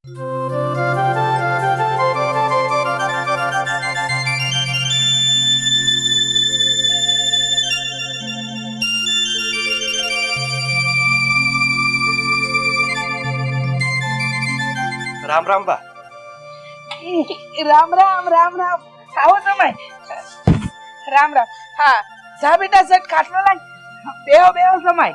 રામ રામ બા. રામ રામ રામ રામ. આવો સમય. રામ રામ. હા જા બેટા સેટ ખાટલો લાગ. બેહો બેહો સમય.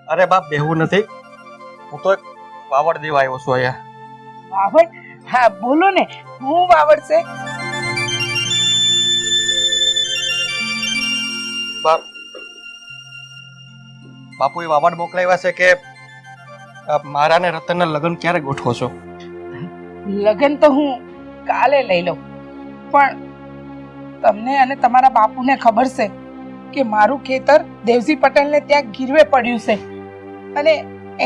અરે બાપ બેહવું નથી, હું તો એક વાવડ દેવા આવ્યો છું અહીંયા. વાવડ? હા બોલો ને, હું વાવડ છે. બાપ બાપુએ વાવડ મોકલાવ્યા છે કે મારા ને રતનના લગ્ન ક્યારે ગોઠવો છો? લગ્ન તો હું કાલે લઈ લઉં, પણ તમને અને તમારા બાપુને ખબર છે કે મારું ખેતર દેવજી પટેલને ત્યાં ગીરવે પડ્યું છે, અને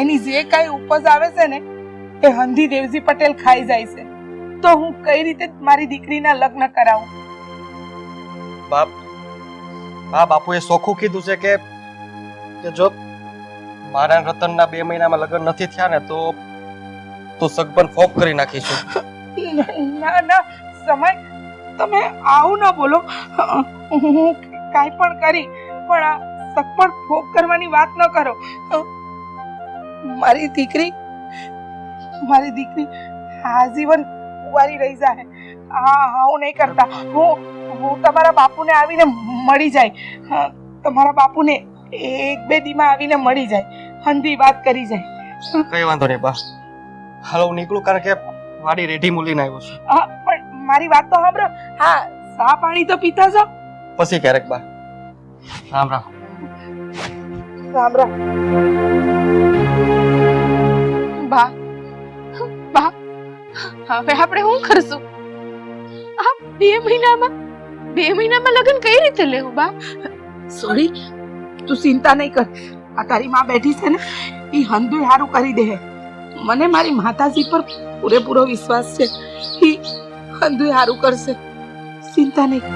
એની જે કાંઈ ઉપજ આવે છે ને એ હંધી દેવજી પટેલ ખાઈ જાય છે. તો હું કઈ રીતે મારી દીકરીના લગ્ન કરાવું? બાપ હા બાપુએ ચોખ્ખું કીધું છે કે જો મારા રતનના 2 મહિનામાં લગ્ન નથી થયા ને તો સગપન ફોપ કરી નાખીશું. ના ના સમય, તમે આવું ના બોલો. હું કાંઈ પણ કરી પણ આ સગપણ ફોપ કરવાની વાત ન કરો. મારી દીકરી આજીવન કુંવારી રહી જાય. હા હું નહીં કરતા. હું તમારા બાપુને આવીને મળી જાય. તમારા બાપુને 1-2 દીમાં આવીને મળી જાય, હંધી વાત કરી જાય. કઈ વાંધો નહીં બા, હાલો હું નીકળું, કારણ કે વાડી રેઢી મૂલીને આવ્યો છું. હા પણ મારી વાત તો સાંભળો. હા ચા પાણી તો પીતા જાઓ. પછી ક્યારેક બા. રામ રામ. રામ રામ. બા બા, હવે આપણે શું કરશું? આ 2 મહિનામાં લગ્ન કઈ રીતે લેવું બા? સોરી, તું ચિંતા નહીં કર. આ તારી માં બેઠી છે ને, એ હંધુય હારું કરી દે. મને મારી માતાજી પર પૂરેપૂરો વિશ્વાસ છે. એ હંધુય હારું કરશે, ચિંતા નહીં કર.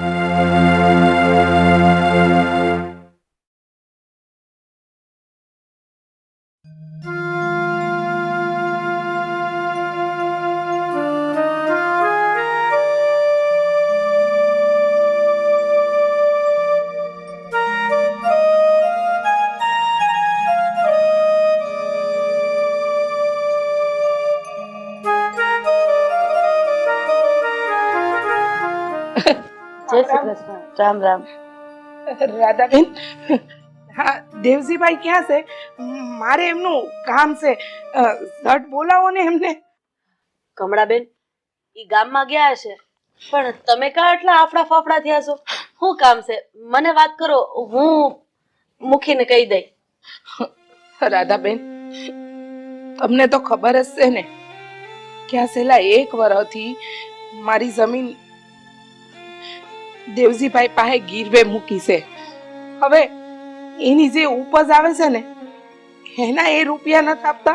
જય શ્રી કૃષ્ણ. રામ રામ. રાધાબેન, હા દેવજીભાઈ ક્યાં છે? મારે એમનું કામ છે. ઝટ બોલાવો ને એમને. કમળાબેન ઈ ગામમાં ગયા હશે, પણ તમે કા આટલા આફડા ફાફડા થયા છો? શું કામ છે? મને વાત કરો, હું મૂકીને કહી દઈ. રાધાબેન, તમને તો ખબર જ છે ને કે આ છેલ્લા 1 વર્ષથી મારી જમીન દેવજીભાઈ પાસે ગીરવે મૂકી છે. હવે એની જે ઉપજ આવે છે ને એના એ રૂપિયા નથી આપતા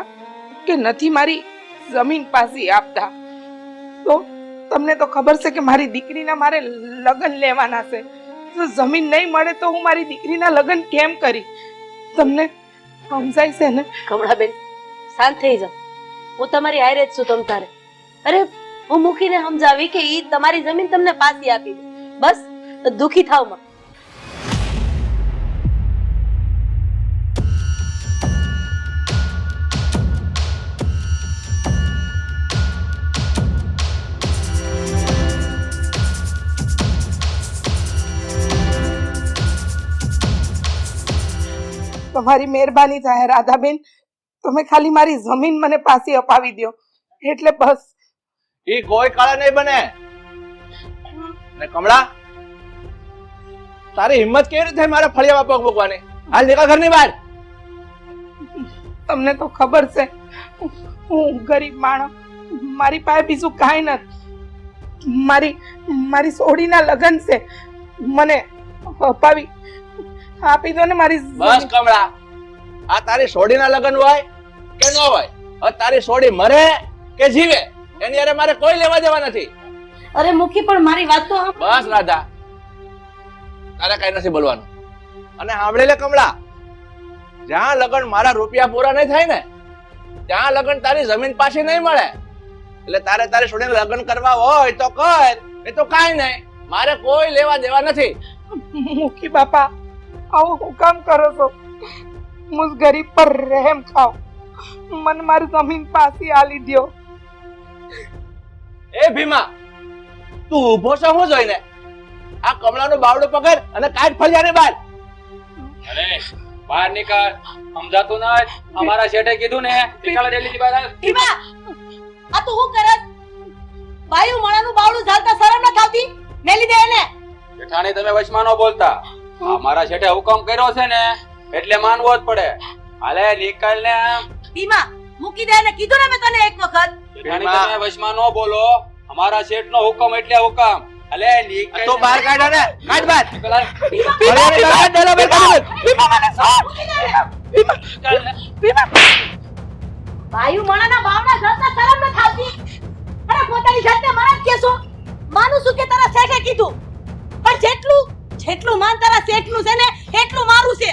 કે નથી મારી જમીન પાછી આપતા. તો તમને તો ખબર છે કે મારી દીકરીના મારે લગ્ન લેવાના છે. જો જમીન નહીં મળે તો હું મારી દીકરીના લગ્ન કેમ કરી? તમને સમજાય છે ને? કમળાબેન શાંત થઈ જાઓ, હું તમારી હારે જ છું. તમ તારે અરે હું મૂકીને સમજાવી કે ઈ તમારી જમીન તમને પાછી આપી દે, બસ દુખી થાવ માં. તમારી મહેરબાની થાય રાધાબેન, તમે ખાલી મારી જમીન મને પાછી અપાવી દો એટલે બસ. ઈ કોઈ કાળે નહીં બને. ને કમળા, તારી હિંમત કેવી રીતે થઈ મારા ફળિયામાં પગ મૂકવાની? હાલ નીકળ ઘરની બહાર. તમને તો ખબર છે હું ગરીબ માણસ, મારી પાસે બીજું કાંઈ નથી. મારી સોડીના લગ્ન છે, મને અપાવી આપી દો ને મારી. બસ કમળા, આ તારી સોડીના લગ્ન હોય કે ન હોય, હવે તારી સોડી મરે કે જીવે એની હારે મારે કોઈ લેવા દેવા નથી. અરે મુખી, પણ મારી વાત તો બસ રાધા, તારે કઈ નથી બોલવાનું. અને સાંભળી લે કમળા, જ્યાં લગન મારા રૂપિયા પૂરા નહીં થાય ને ત્યાં લગન તારી જમીન પાછી નહીં મળે. એટલે તારે તારી છોડીને લગ્ન કરવા હોય તો કર, એ તો કાંઈ નહીં, મારે કોઈ લેવા દેવા નથી. મુખી બાપા આવું હું કામ કરો છો? મુઝ ગરીબ પર રહેમ ખાઓ, મને મારી જમીન પાછી આલી દ્યો. એ ભીમા, તું ઊભો છો હું જોઈને? આ કમળાનું બાવડું પકડ અને કાઢ ફળિયાની બહાર. અરે બહાર નીકળ, સમજાતું ના હોય? અમારા શેઠે કીધું ને નીકળ રેલી બહાર. ભીમા, આ તું શું કરસ? બાયું માણાનું બાવડું ઝાલતા શરમ ન થાતી? મેલી દે એને. જેઠાણી તમે વચમાં ન બોલતા. અમારા શેઠે હુકમ કર્યો છે ને એટલે માનવો જ પડે. હાલે નીકળ ને. ભીમા, મૂકી દે એને, કીધું ને મેં તને એક વખત. જેઠાણી તમે વચમાં ન બોલો. અમારા શેઠનો હુકમ એટલે હુકમ. હાલે નીકળ. તો બહાર કાઢ અને કાઢ બહાર. નીકળ હાલ. ફળિયાની બહાર કાઢ, ડેલો બહાર કાઢ. ભીમા મને છોડ. ભીમા બાયું માણાના બાવડા ઝાલતા શરમ ન થાતી? અરે પોતાની જાતને મારા જ કેસો? માનું છું કે તારા શેઠે કીધું, પણ જેટલું માન તારા શેઠનું છે ને એટલું મારું છે.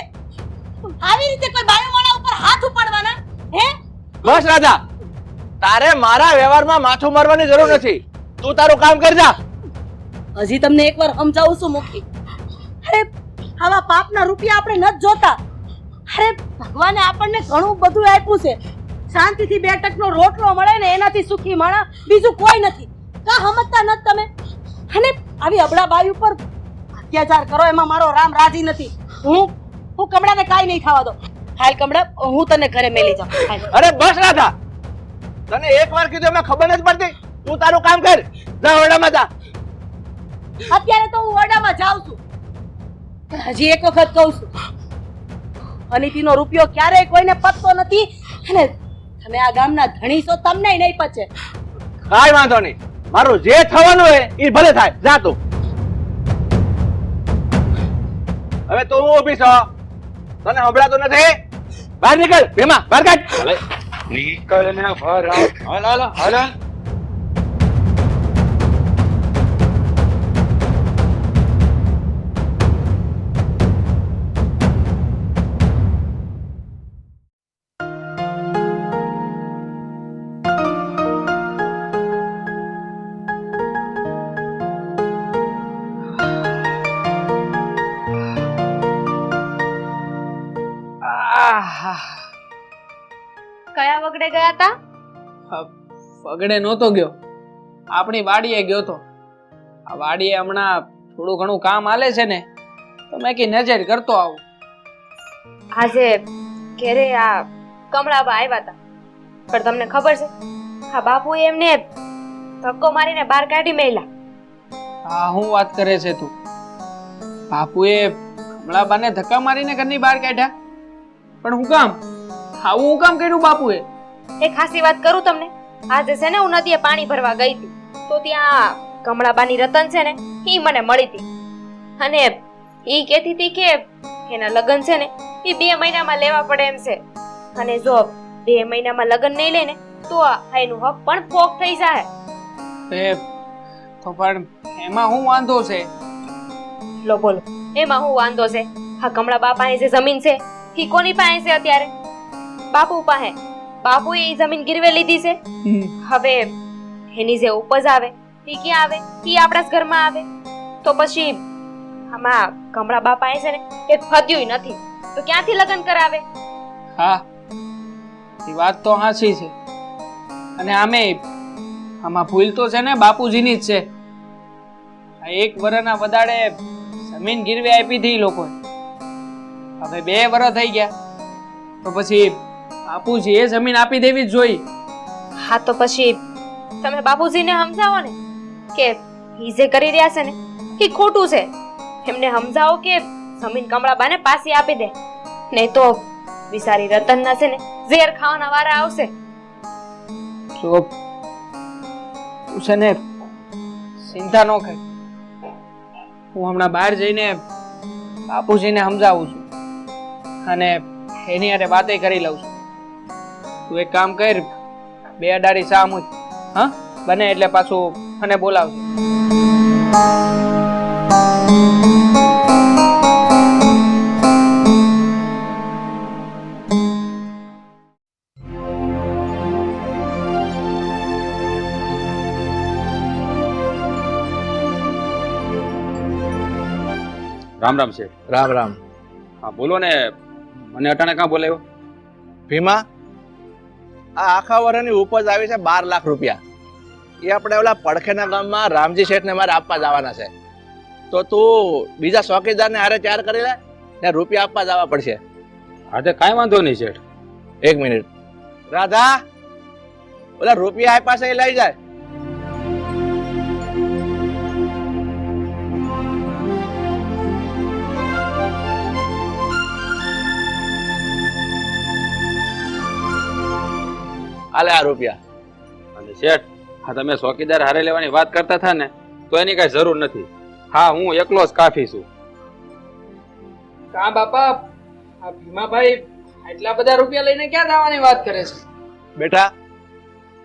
આવી રીતે કોઈ બાયું માણા ઉપર હાથ ઉપાડવાના હે? બસ રાધા, તારે મારા વ્યવહારમાં માથું મારવાની જરૂર નથી. તું તારું કામ કરજા. હજી તમને એકવાર સમજાવું છું મુખી. અરે આવા પાપના રૂપિયા આપણે નથી જોતા. અરે ભગવાને આપણને ઘણું બધું આપ્યું છે. શાંતિથી 2 ટકનો રોટલો મળે ને એનાથી સુખી માણા બીજું કોઈ નથી. કા સમજતા નથી તમે? અને આવી અબળા બાઈ ઉપર અત્યાચાર કરો એમાં મારો રામ રાજી નથી. હું કમળાને કાઈ નહીં ખાવા દો. હાલ કમળા, હું તને ઘરે મેલી જાઉં. હાલ. અરે બસ રાધા, તને એકવાર કીધું એમાં ખબર નથી પડતી. તું તારું કામ કર, જા ઓરડામાં જા. અત્યારે તો હું ઓરડામાં જાઉં છું. હજી એક વખત કહું છું, અનિતિનો રૂપિયો ક્યારેય કોઈને પતતો નથી. અને તમે આ ગામના ધણી છો, તમને નહીં પચે. કાંઈ વાંધો નહીં, મારું જે થવાનું હોય એ ભલે થાય. જા તું. હવે તું હું ઊભી છો? તને સંભળાતું નથી? બહાર નીકળ ભીમા, બહાર કાઢ. નીકળ ને બહાર આવ. હાલ હાલ હાલ. કયા વગડે ગયા તા? પગડે નહોતો ગયો, આપણી વાડીએ ગયો તો. આ વાડીએ હમણાં થોડું ઘણું કામ હાલે છે ને, તો મેં કી નજર કરતો આવું. આજે ઘરે આ કમળાબા આવ્યા હતા, પણ તમને ખબર છે આ બાપુએ એમને ધક્કો મારીને બહાર કાઢી મેલ્યા. હા, હું વાત કરે છે તું? બાપુએ કમળાબાને ધક્કા મારીને ઘરની બહાર કાઢ્યા? પણ હું કામ? આવું હું કામ કર્યું બાપુએ? એક ખાસી વાત કરું તમને. આજે છે ને હું નદીએ પાણી ભરવા ગઈ હતી, તો ત્યાં કમળાબાની રતન છે ને ઈ મને મળી હતી. અને ઈ કહેતી હતી કે એના લગ્ન છે ને એ 2 મહિનામાં લેવા પડે એમ છે. અને જો 2 મહિનામાં લગ્ન નહીં લે ને તો આ એનું હક પણ ફોક થઈ જાય. તો પણ એમાં હું વાંધો છે? લો બોલો, એમાં હું વાંધો છે? આ કમળાબા પાસે જે જમીન છે એ કોની પાસે છે અત્યારે? બાપુ પાસે. બાપુએ એ જમીન ગીરવે લીધી છે. હવે એની જે ઉપજ આવે એ ક્યાં આવે? એ આપણા જ ઘરમાં આવે. તો પછી આમાં કમળાબા પાસે છે ને એક ફદ્યું નથી, તો ક્યાંથી લગ્ન કરાવે? હા, એ વાત તો સાચી છે. અને આમાં ભૂલ તો છે ને બાપુજીની જ છે. આ 1 વર્ષના વધારે જમીન ગીરવે આપી હતી લોકોએ. હવે 2 વર્ષ થઈ ગયા, તો પછી બાપુજી એ જમીન આપી દેવી જ જોઈએ. હા, તો પછી તમે બાપુજીને સમજાવો ને કે ઈ જે કરી રહ્યા છે ને એ ખોટું છે. એમને સમજાવો કે જમીન કમળાબાને પાછી આપી દે, નહીં તો વિચારી રતનના છે ને ઝેર ખાવાના વારા આવશે. તો તું છે ને ચિંતા ન કર, હું હમણાં બહાર જઈને બાપુજીને સમજાવું છું અને એની હારે વાતે કરી લઉં છું. તું એક કામ કર, 2 અડાડી ચા મૂક. હા, બને એટલે પાછું મને બોલાવજો. રામ રામ છે. રામ રામ. હા બોલો ને, મને અટાણે કાં બોલાવ્યો? ભીમા, આ આખા વર્ષની ઉપજ આવી છે 12 લાખ રૂપિયા. એ આપણે ઓલા પડખેના ગામમાં રામજી શેઠને મારે આપવા જવાના છે. તો તું બીજા ચોકીદારને હારે ચાર કરી લે ને રૂપિયા આપવા જવા પડશે. હા તે કાંઈ વાંધો નહીં શેઠ. 1 મિનિટ. રાધા, ઓલા રૂપિયા આપ્યા છે એ લઈ જાય. આલે આ રૂપિયા. અને શેઠ, હા તમે ચોકીદાર હારે લેવાની વાત કરતા હતા ને, તો એની કાંઈ જરૂર નથી. હા હું એકલો જ કાફી છું. કા બાપા, આ ભીમાભાઈ એટલા બધા રૂપિયા લઈને ક્યાં જવાની વાત કરે છે? બેટા,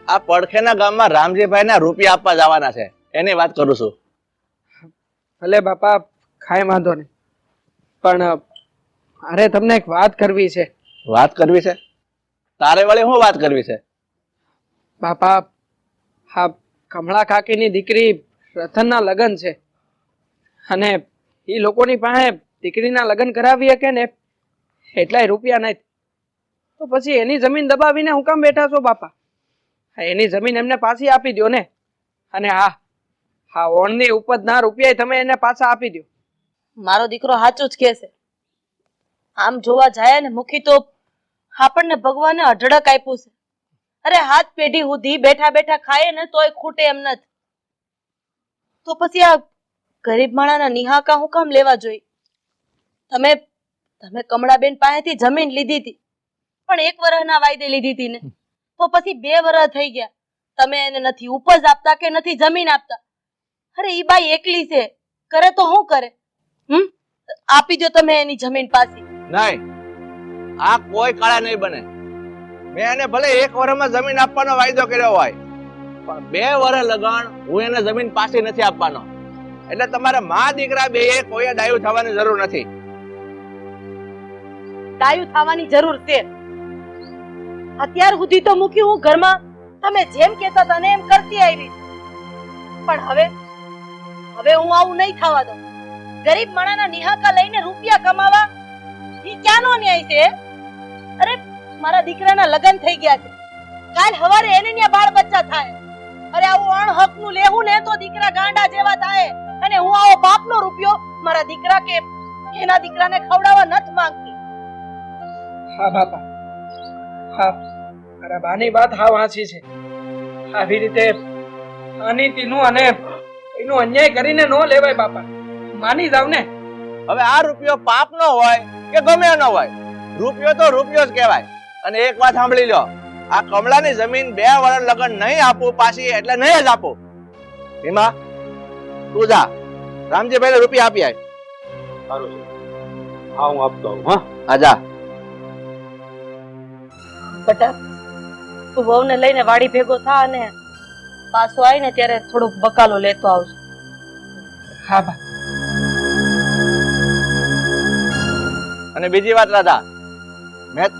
આ પડખેના ગામમાં રામજીભાઈને રૂપિયા આપવા જવાના છે એની વાત કરું છું. ભલે બાપા, કાંઈ વાંધો નહીં, પણ અરે તમને એક વાત કરવી છે. વાત કરવી છે? તારે વળી શું વાત કરવી છે? બાપા, હા કમળા કાકીની દીકરી રતનના લગ્ન છે, અને એ લોકોની પાસે દીકરીના લગ્ન કરાવી શકે ને એટલાય રૂપિયા નથી. તો પછી એની જમીન દબાવીને હું કામ બેઠા છો બાપા? એની જમીન એમને પાછી આપી દો ને. અને હા ઓણની ઉપજના રૂપિયા તમે એને પાછા આપી દો. મારો દીકરો સાચું જ કહે છે. આમ જોવા જાય ને મુખી, તો આપણને ભગવાને અઢળક આપ્યું છે. અરે હાથ પેઢી સુધી બેઠા બેઠા ખાય ને તોય ખૂટે એમ નથી. તો પછી આ ગરીબ માણાના નિહાકા હું કામ લેવા જોઈએ? તમે કમળાબેન પાસેથી જમીન લીધી હતી, પણ 1 વર્ષના વાયદે લીધી હતી ને, તો પછી 2 વર્ષ થઈ ગયા. તમે એને નથી ઉપજ આપતા કે નથી જમીન આપતા. અરે ઈ બાઈ એકલી છે, કરે તો શું કરે? આપી દો તમે એની જમીન પાછી. નહીં, આ કોઈ કાળા નહીં બને. મેં એને ભલે 1 વર્ષમાં જમીન આપવાનો વાયદો કર્યો હોય, પણ 2 વર્ષ લગાણ હું એને જમીન પાછી નથી આપવાનો. એટલે તમારે માં દીકરા બે કોઈ ડાયું થવાની જરૂર નથી. ડાયું થવાની જરૂર છે. અત્યાર સુધી તો મૂકી હું ઘરમાં તમે જેમ કહેતા હતા ને એમ કરતી આવી, પણ હવે હું આવું નહીં થવા દઉં. ગરીબ માણાના નિહાકા લઈને રૂપિયા કમાવા ઈ ક્યાંનો ન્યાય છે? અરે મારા દીકરાના લગ્ન થઈ ગયા છે, કાલ સવારે એને ત્યાં બાળ બચ્ચા થાય. અરે આવું અણહકનું લેવું ને તો દીકરા ગાંડા જેવા થાય. અને હું આવો બાપનો રૂપિયો મારા દીકરા કે એના દીકરાને ખવડાવવા નથી માંગતી. હા બાપા, હા મારા બાની વાત હા વાંચી છે. આવી રીતે અનીતિનું અને એનું અન્યાય કરીને ન લેવાય બાપા. માની જાવ ને. હવે આ રૂપિયો પાપ નો હોય કે ગમે ન હોય, રૂપિયો તો રૂપિયો જ કહેવાય. અને એક વાત સાંભળી લો, આ કમળાની જમીન 2 વર્ષ લગન નહીં આપું પાછી એટલે નહીં જ આપું. ભીમા, તું જા રામજીભાઈને રૂપિયા આપી આય. સારું છે. હા હું આપતો આવું. હા આજા. બટા, તું વહુને લઈને વાડી ભેગો થા અને પાછો આવીને ત્યારે થોડુંક બકાલો લેતો આવજો. હા બા. અને બીજી વાત રાધા, મેં